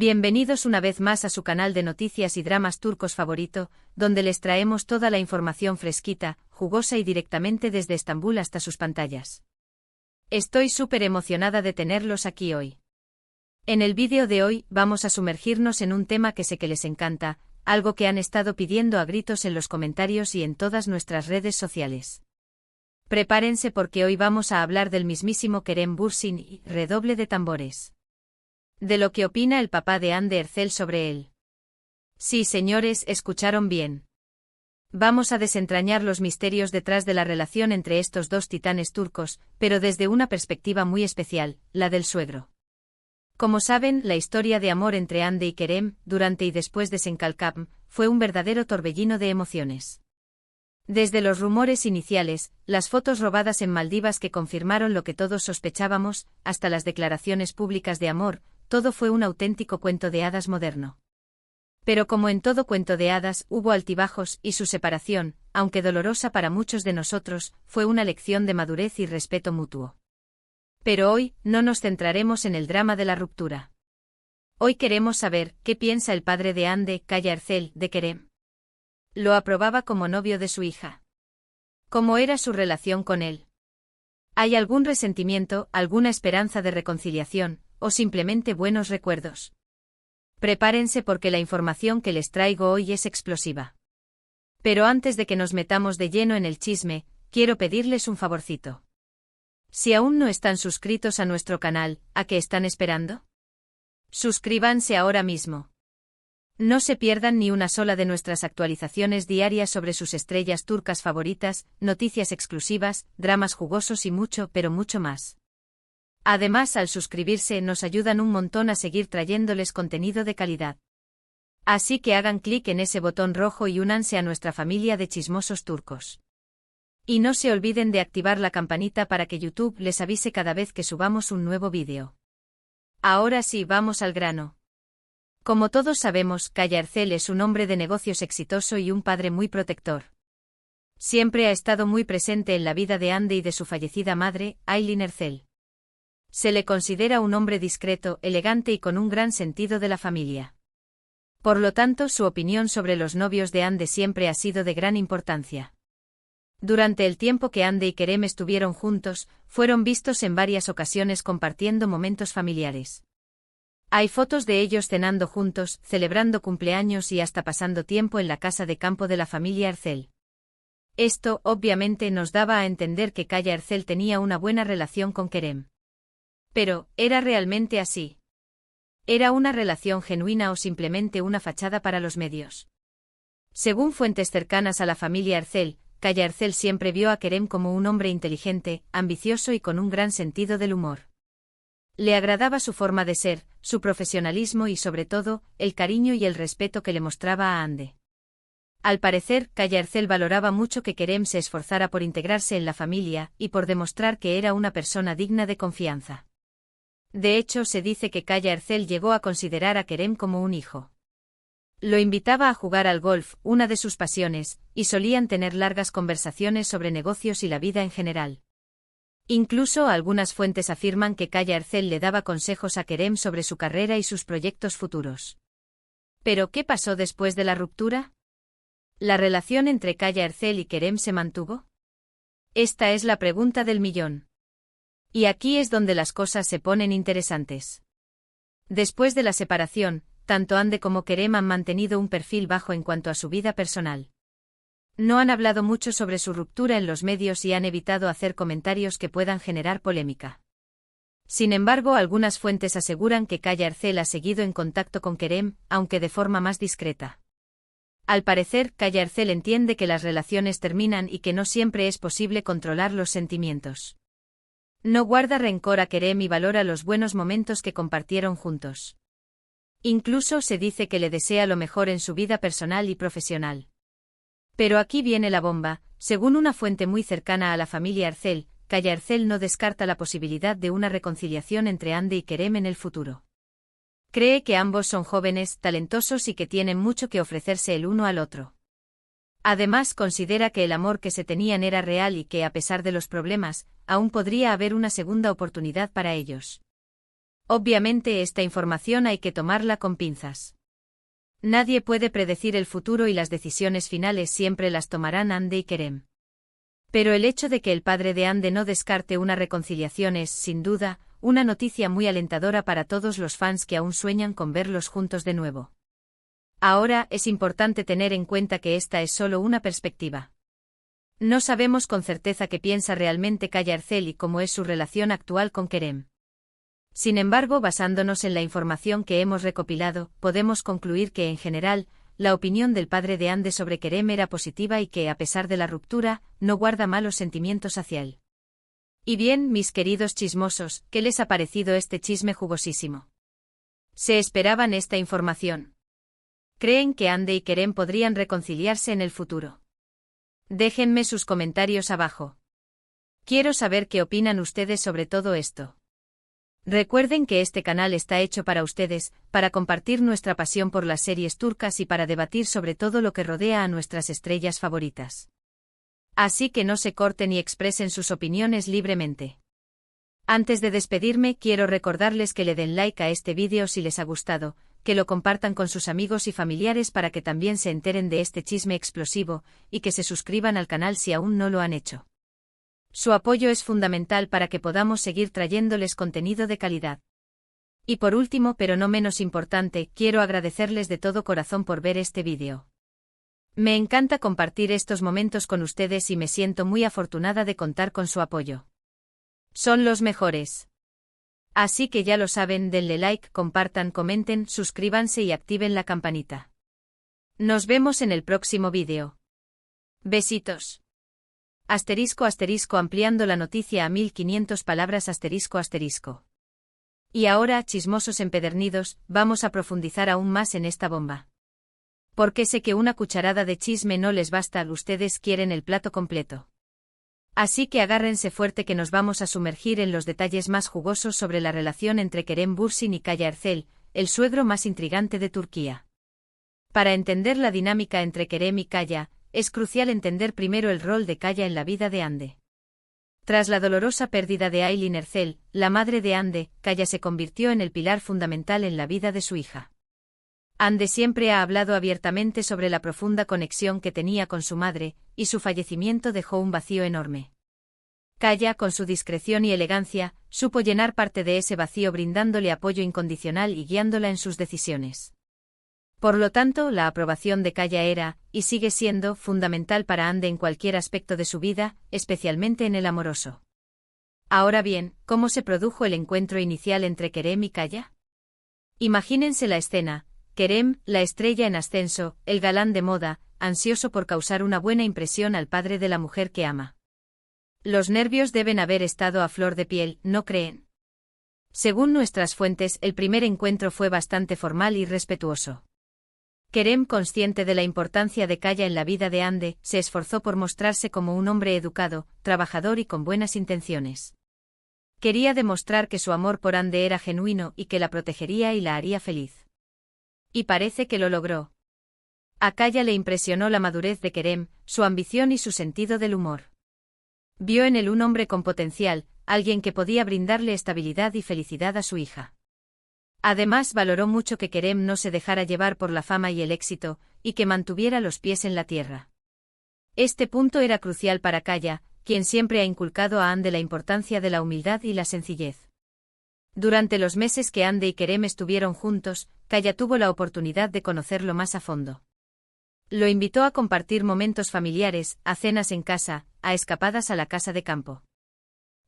Bienvenidos una vez más a su canal de noticias y dramas turcos favorito, donde les traemos toda la información fresquita, jugosa y directamente desde Estambul hasta sus pantallas. Estoy súper emocionada de tenerlos aquí hoy. En el vídeo de hoy vamos a sumergirnos en un tema que sé que les encanta, algo que han estado pidiendo a gritos en los comentarios y en todas nuestras redes sociales. Prepárense porque hoy vamos a hablar del mismísimo Kerem Bürsin y, redoble de tambores, de lo que opina el papá de Hande Erçel sobre él. Sí, señores, escucharon bien. Vamos a desentrañar los misterios detrás de la relación entre estos dos titanes turcos, pero desde una perspectiva muy especial, la del suegro. Como saben, la historia de amor entre Hande y Kerem, durante y después de Senkalkam, fue un verdadero torbellino de emociones. Desde los rumores iniciales, las fotos robadas en Maldivas que confirmaron lo que todos sospechábamos, hasta las declaraciones públicas de amor, todo fue un auténtico cuento de hadas moderno. Pero como en todo cuento de hadas, hubo altibajos y su separación, aunque dolorosa para muchos de nosotros, fue una lección de madurez y respeto mutuo. Pero hoy, no nos centraremos en el drama de la ruptura. Hoy queremos saber qué piensa el padre de Hande, Kaya Erçel, de Kerem. ¿Lo aprobaba como novio de su hija? ¿Cómo era su relación con él? ¿Hay algún resentimiento, alguna esperanza de reconciliación, o simplemente buenos recuerdos? Prepárense porque la información que les traigo hoy es explosiva. Pero antes de que nos metamos de lleno en el chisme, quiero pedirles un favorcito. Si aún no están suscritos a nuestro canal, ¿a qué están esperando? Suscríbanse ahora mismo. No se pierdan ni una sola de nuestras actualizaciones diarias sobre sus estrellas turcas favoritas, noticias exclusivas, dramas jugosos y mucho, pero mucho más. Además, al suscribirse nos ayudan un montón a seguir trayéndoles contenido de calidad. Así que hagan clic en ese botón rojo y únanse a nuestra familia de chismosos turcos. Y no se olviden de activar la campanita para que YouTube les avise cada vez que subamos un nuevo vídeo. Ahora sí, vamos al grano. Como todos sabemos, Kaya Erçel es un hombre de negocios exitoso y un padre muy protector. Siempre ha estado muy presente en la vida de Hande y de su fallecida madre, Aylin Erçel. Se le considera un hombre discreto, elegante y con un gran sentido de la familia. Por lo tanto, su opinión sobre los novios de Hande siempre ha sido de gran importancia. Durante el tiempo que Hande y Kerem estuvieron juntos, fueron vistos en varias ocasiones compartiendo momentos familiares. Hay fotos de ellos cenando juntos, celebrando cumpleaños y hasta pasando tiempo en la casa de campo de la familia Erçel. Esto, obviamente, nos daba a entender que Kaya Erçel tenía una buena relación con Kerem. Pero, ¿era realmente así? ¿Era una relación genuina o simplemente una fachada para los medios? Según fuentes cercanas a la familia Erçel, Kaya Erçel siempre vio a Kerem como un hombre inteligente, ambicioso y con un gran sentido del humor. Le agradaba su forma de ser, su profesionalismo y sobre todo, el cariño y el respeto que le mostraba a Hande. Al parecer, Kaya Erçel valoraba mucho que Kerem se esforzara por integrarse en la familia y por demostrar que era una persona digna de confianza. De hecho, se dice que Kaya Erçel llegó a considerar a Kerem como un hijo. Lo invitaba a jugar al golf, una de sus pasiones, y solían tener largas conversaciones sobre negocios y la vida en general. Incluso algunas fuentes afirman que Kaya Erçel le daba consejos a Kerem sobre su carrera y sus proyectos futuros. ¿Pero qué pasó después de la ruptura? ¿La relación entre Kaya Erçel y Kerem se mantuvo? Esta es la pregunta del millón. Y aquí es donde las cosas se ponen interesantes. Después de la separación, tanto Hande como Kerem han mantenido un perfil bajo en cuanto a su vida personal. No han hablado mucho sobre su ruptura en los medios y han evitado hacer comentarios que puedan generar polémica. Sin embargo, algunas fuentes aseguran que Kaya Erçel ha seguido en contacto con Kerem, aunque de forma más discreta. Al parecer, Kaya Erçel entiende que las relaciones terminan y que no siempre es posible controlar los sentimientos. No guarda rencor a Kerem y valora los buenos momentos que compartieron juntos. Incluso se dice que le desea lo mejor en su vida personal y profesional. Pero aquí viene la bomba, según una fuente muy cercana a la familia Erçel, Kaya Erçel no descarta la posibilidad de una reconciliación entre Hande y Kerem en el futuro. Cree que ambos son jóvenes, talentosos y que tienen mucho que ofrecerse el uno al otro. Además, considera que el amor que se tenían era real y que, a pesar de los problemas, aún podría haber una segunda oportunidad para ellos. Obviamente esta información hay que tomarla con pinzas. Nadie puede predecir el futuro y las decisiones finales siempre las tomarán Ande y Kerem. Pero el hecho de que el padre de Ande no descarte una reconciliación es, sin duda, una noticia muy alentadora para todos los fans que aún sueñan con verlos juntos de nuevo. Ahora, es importante tener en cuenta que esta es solo una perspectiva. No sabemos con certeza qué piensa realmente Kaya Ercel y cómo es su relación actual con Kerem. Sin embargo, basándonos en la información que hemos recopilado, podemos concluir que, en general, la opinión del padre de Ande sobre Kerem era positiva y que, a pesar de la ruptura, no guarda malos sentimientos hacia él. Y bien, mis queridos chismosos, ¿qué les ha parecido este chisme jugosísimo? ¿Se esperaban esta información? ¿Creen que Ande y Kerem podrían reconciliarse en el futuro? Déjenme sus comentarios abajo. Quiero saber qué opinan ustedes sobre todo esto. Recuerden que este canal está hecho para ustedes, para compartir nuestra pasión por las series turcas y para debatir sobre todo lo que rodea a nuestras estrellas favoritas. Así que no se corten y expresen sus opiniones libremente. Antes de despedirme, quiero recordarles que le den like a este vídeo si les ha gustado, que lo compartan con sus amigos y familiares para que también se enteren de este chisme explosivo, y que se suscriban al canal si aún no lo han hecho. Su apoyo es fundamental para que podamos seguir trayéndoles contenido de calidad. Y por último, pero no menos importante, quiero agradecerles de todo corazón por ver este vídeo. Me encanta compartir estos momentos con ustedes y me siento muy afortunada de contar con su apoyo. Son los mejores. Así que ya lo saben, denle like, compartan, comenten, suscríbanse y activen la campanita. Nos vemos en el próximo vídeo. Besitos. *** ampliando la noticia a 1500 palabras ***. Y ahora, chismosos empedernidos, vamos a profundizar aún más en esta bomba. Porque sé que una cucharada de chisme no les basta, ustedes quieren el plato completo. Así que agárrense fuerte que nos vamos a sumergir en los detalles más jugosos sobre la relación entre Kerem Bürsin y Kaya Ercel, el suegro más intrigante de Turquía. Para entender la dinámica entre Kerem y Kaya, es crucial entender primero el rol de Kaya en la vida de Ande. Tras la dolorosa pérdida de Aylin Ercel, la madre de Ande, Kaya se convirtió en el pilar fundamental en la vida de su hija. Ande siempre ha hablado abiertamente sobre la profunda conexión que tenía con su madre, y su fallecimiento dejó un vacío enorme. Kaya, con su discreción y elegancia, supo llenar parte de ese vacío brindándole apoyo incondicional y guiándola en sus decisiones. Por lo tanto, la aprobación de Kaya era, y sigue siendo, fundamental para Ande en cualquier aspecto de su vida, especialmente en el amoroso. Ahora bien, ¿cómo se produjo el encuentro inicial entre Kerem y Kaya? Imagínense la escena. Kerem, la estrella en ascenso, el galán de moda, ansioso por causar una buena impresión al padre de la mujer que ama. Los nervios deben haber estado a flor de piel, ¿no creen? Según nuestras fuentes, el primer encuentro fue bastante formal y respetuoso. Kerem, consciente de la importancia de Kaya en la vida de Ande, se esforzó por mostrarse como un hombre educado, trabajador y con buenas intenciones. Quería demostrar que su amor por Ande era genuino y que la protegería y la haría feliz. Y parece que lo logró. A Kaya le impresionó la madurez de Kerem, su ambición y su sentido del humor. Vio en él un hombre con potencial, alguien que podía brindarle estabilidad y felicidad a su hija. Además, valoró mucho que Kerem no se dejara llevar por la fama y el éxito, y que mantuviera los pies en la tierra. Este punto era crucial para Kaya, quien siempre ha inculcado a Ande la importancia de la humildad y la sencillez. Durante los meses que Ande y Kerem estuvieron juntos, Kaya tuvo la oportunidad de conocerlo más a fondo. Lo invitó a compartir momentos familiares, a cenas en casa, a escapadas a la casa de campo.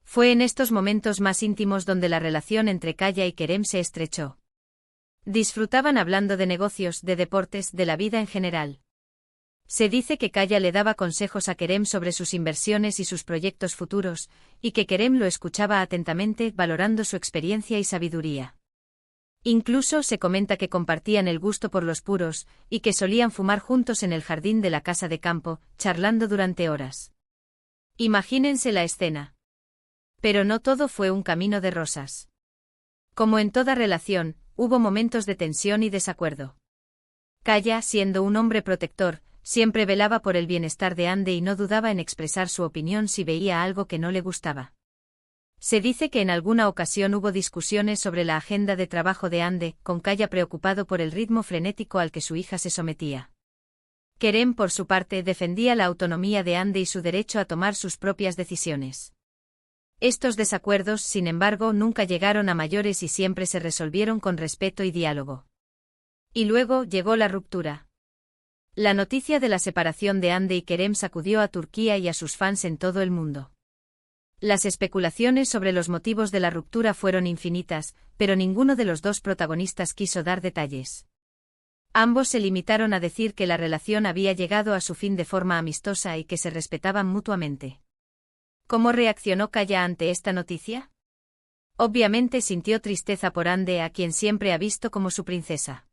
Fue en estos momentos más íntimos donde la relación entre Kaya y Kerem se estrechó. Disfrutaban hablando de negocios, de deportes, de la vida en general. Se dice que Kaya le daba consejos a Kerem sobre sus inversiones y sus proyectos futuros, y que Kerem lo escuchaba atentamente, valorando su experiencia y sabiduría. Incluso se comenta que compartían el gusto por los puros, y que solían fumar juntos en el jardín de la casa de campo, charlando durante horas. Imagínense la escena. Pero no todo fue un camino de rosas. Como en toda relación, hubo momentos de tensión y desacuerdo. Kaya, siendo un hombre protector, siempre velaba por el bienestar de Ande y no dudaba en expresar su opinión si veía algo que no le gustaba. Se dice que en alguna ocasión hubo discusiones sobre la agenda de trabajo de Hande, con Kaya preocupado por el ritmo frenético al que su hija se sometía. Kerem, por su parte, defendía la autonomía de Hande y su derecho a tomar sus propias decisiones. Estos desacuerdos, sin embargo, nunca llegaron a mayores y siempre se resolvieron con respeto y diálogo. Y luego llegó la ruptura. La noticia de la separación de Hande y Kerem sacudió a Turquía y a sus fans en todo el mundo. Las especulaciones sobre los motivos de la ruptura fueron infinitas, pero ninguno de los dos protagonistas quiso dar detalles. Ambos se limitaron a decir que la relación había llegado a su fin de forma amistosa y que se respetaban mutuamente. ¿Cómo reaccionó Kaya ante esta noticia? Obviamente sintió tristeza por Hande, a quien siempre ha visto como su princesa.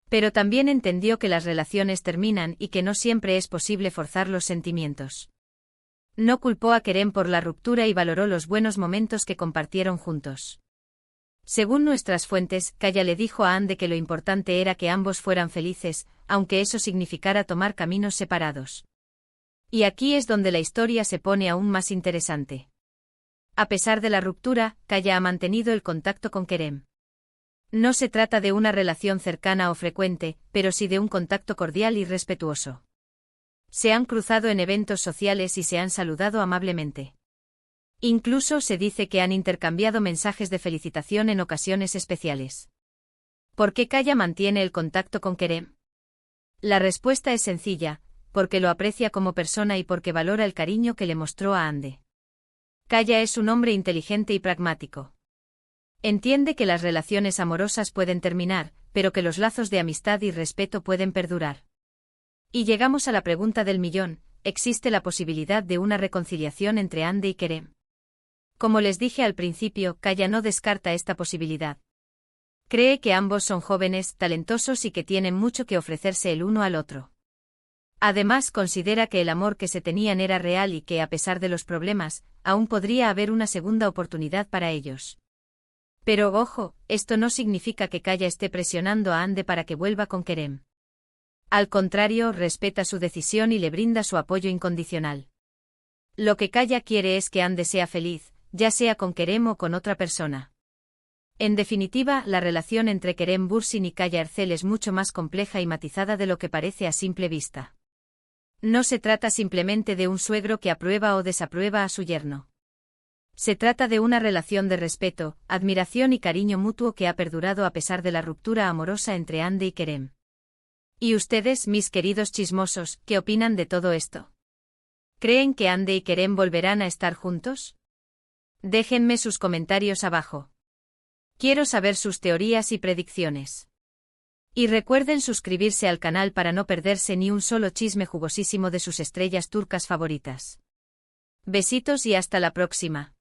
Pero también entendió que las relaciones terminan y que no siempre es posible forzar los sentimientos. No culpó a Kerem por la ruptura y valoró los buenos momentos que compartieron juntos. Según nuestras fuentes, Kaya le dijo a Hande que lo importante era que ambos fueran felices, aunque eso significara tomar caminos separados. Y aquí es donde la historia se pone aún más interesante. A pesar de la ruptura, Kaya ha mantenido el contacto con Kerem. No se trata de una relación cercana o frecuente, pero sí de un contacto cordial y respetuoso. Se han cruzado en eventos sociales y se han saludado amablemente. Incluso se dice que han intercambiado mensajes de felicitación en ocasiones especiales. ¿Por qué Kaya mantiene el contacto con Kerem? La respuesta es sencilla, porque lo aprecia como persona y porque valora el cariño que le mostró a Hande. Kaya es un hombre inteligente y pragmático. Entiende que las relaciones amorosas pueden terminar, pero que los lazos de amistad y respeto pueden perdurar. Y llegamos a la pregunta del millón: ¿existe la posibilidad de una reconciliación entre Hande y Kerem? Como les dije al principio, Kaya no descarta esta posibilidad. Cree que ambos son jóvenes, talentosos y que tienen mucho que ofrecerse el uno al otro. Además, considera que el amor que se tenían era real y que, a pesar de los problemas, aún podría haber una segunda oportunidad para ellos. Pero ojo, esto no significa que Kaya esté presionando a Hande para que vuelva con Kerem. Al contrario, respeta su decisión y le brinda su apoyo incondicional. Lo que Kaya quiere es que Hande sea feliz, ya sea con Kerem o con otra persona. En definitiva, la relación entre Kerem Bürsin y Kaya Ercel es mucho más compleja y matizada de lo que parece a simple vista. No se trata simplemente de un suegro que aprueba o desaprueba a su yerno. Se trata de una relación de respeto, admiración y cariño mutuo que ha perdurado a pesar de la ruptura amorosa entre Hande y Kerem. ¿Y ustedes, mis queridos chismosos, qué opinan de todo esto? ¿Creen que Hande y Kerem volverán a estar juntos? Déjenme sus comentarios abajo. Quiero saber sus teorías y predicciones. Y recuerden suscribirse al canal para no perderse ni un solo chisme jugosísimo de sus estrellas turcas favoritas. Besitos y hasta la próxima.